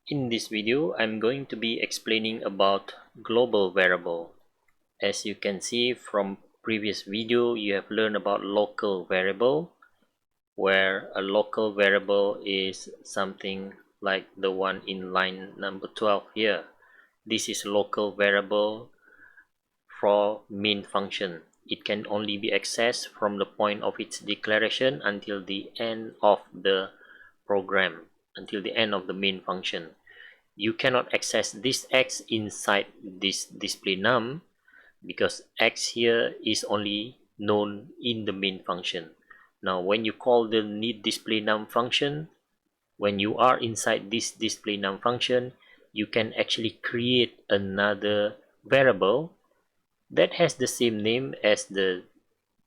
In this video, I'm going to be explaining about global variable. As you can see from previous video, you have learned about local variable, where a local variable is something like the one in line number 12 here. This is local variable for main function. It can only be accessed from the point of its declaration until the end of the program, until the end of the main function. You cannot access this x inside this display num because x here is only known in the main function. Now when you call the need display num function, when you are inside this display num function, you can actually create another variable that has the same name as the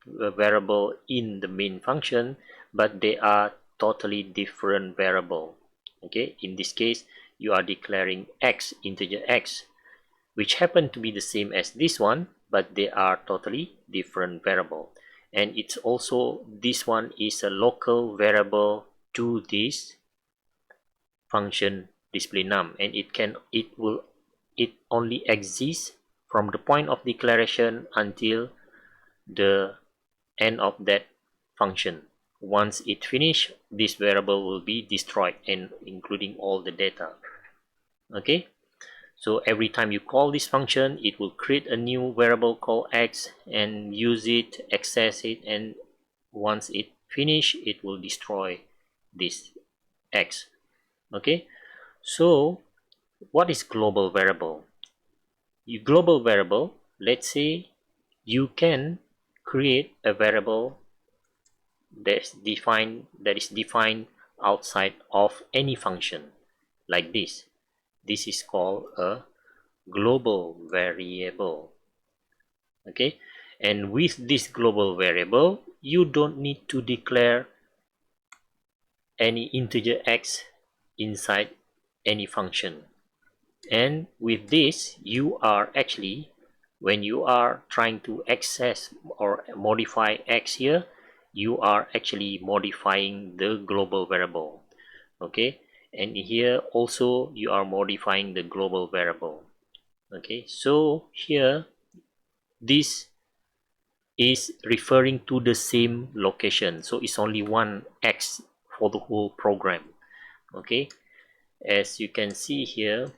variable in the main function, but they are totally different variable. Okay, in this case you are declaring x, integer x, which happen to be the same as this one, but they are totally different variable. And it's also, this one is a local variable to this function display num, and it only exists from the point of declaration until the end of that function. Once it finishes, this variable will be destroyed, and including all the data. Okay, so every time you call this function, it will create a new variable called x and use it, access it, and once it finish, it will destroy this x. Okay, so what is global variable? Global variable, let's say you can create a variable that is defined outside of any function, like this. This is called a global variable. Okay, and with this global variable, you don't need to declare any integer x inside any function. And with this, you are actually, when you are trying to access or modify x here, you are actually modifying the global variable. Okay, and here also you are modifying the global variable. Okay, so here this is referring to the same location, so it's only one x for the whole program. Okay, as you can see here,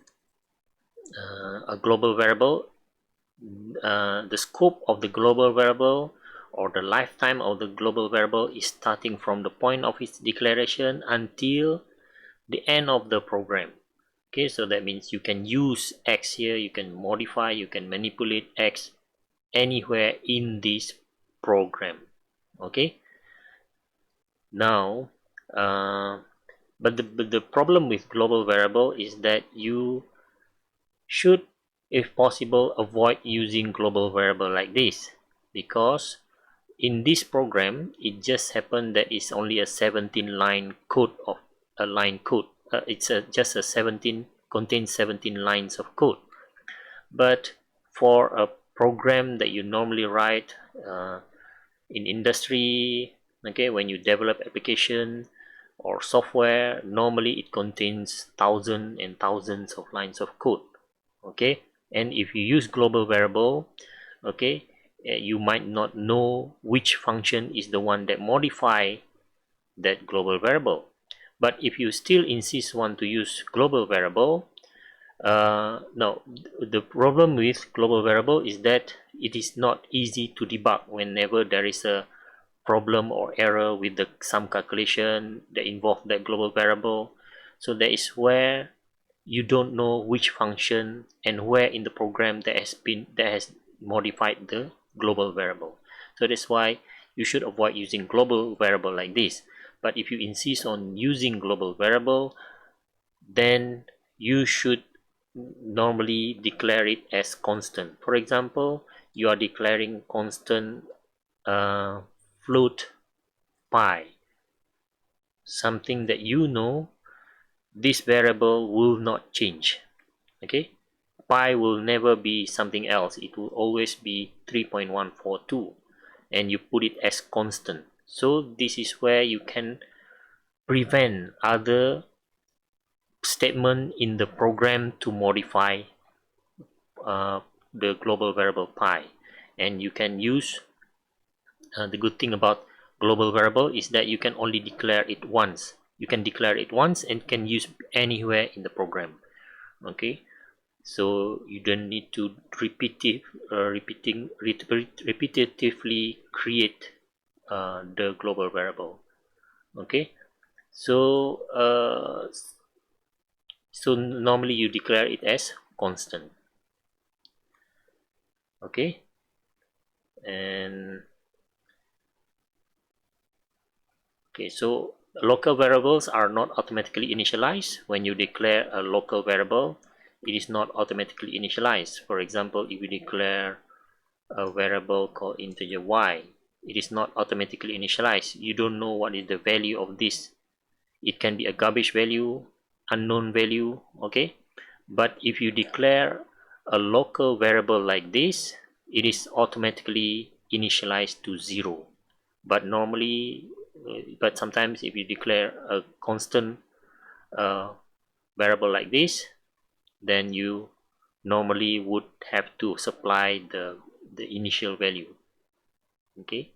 a global variable, the scope of the global variable or the lifetime of the global variable is starting from the point of its declaration until the end of the program. Okay, so that means you can use x here, you can modify, you can manipulate x anywhere in this program. Okay, now but the problem with global variable is that you should, if possible, avoid using global variable like this, because in this program it just happened that it's only a 17 line code of a line code. It's just a 17, contains 17 lines of code. But for a program that you normally write in industry, okay, when you develop application or software, normally it contains thousands and thousands of lines of code. Okay, and if you use global variable, okay, you might not know which function is the one that modify that global variable. But if you still insist want to use global variable, no, the problem with global variable is that it is not easy to debug whenever there is a problem or error with some calculation that involve that global variable. So that is where you don't know which function and where in the program that has modified the global variable. So that's why you should avoid using global variable like this. But if you insist on using global variable, then you should normally declare it as constant. For example, you are declaring constant float pi, something that you know this variable will not change. Okay, pi will never be something else, it will always be 3.142, and you put it as constant. So this is where you can prevent other statement in the program to modify the global variable pi. And you can use the good thing about global variable is that you can only declare it once. You can declare it once and can use anywhere in the program. Okay, so you don't need to repetitively create the global variable. Okay, so normally you declare it as constant. Okay, and okay, so local variables are not automatically initialized. When you declare a local variable, it is not automatically initialized. For example, if you declare a variable called integer y, it is not automatically initialized. You don't know what is the value of this. It can be a garbage value, unknown value, okay? But if you declare a local variable like this, it is automatically initialized to 0. But normally, but sometimes if you declare a constant uh, variable like this, then you normally would have to supply the initial value. Okay,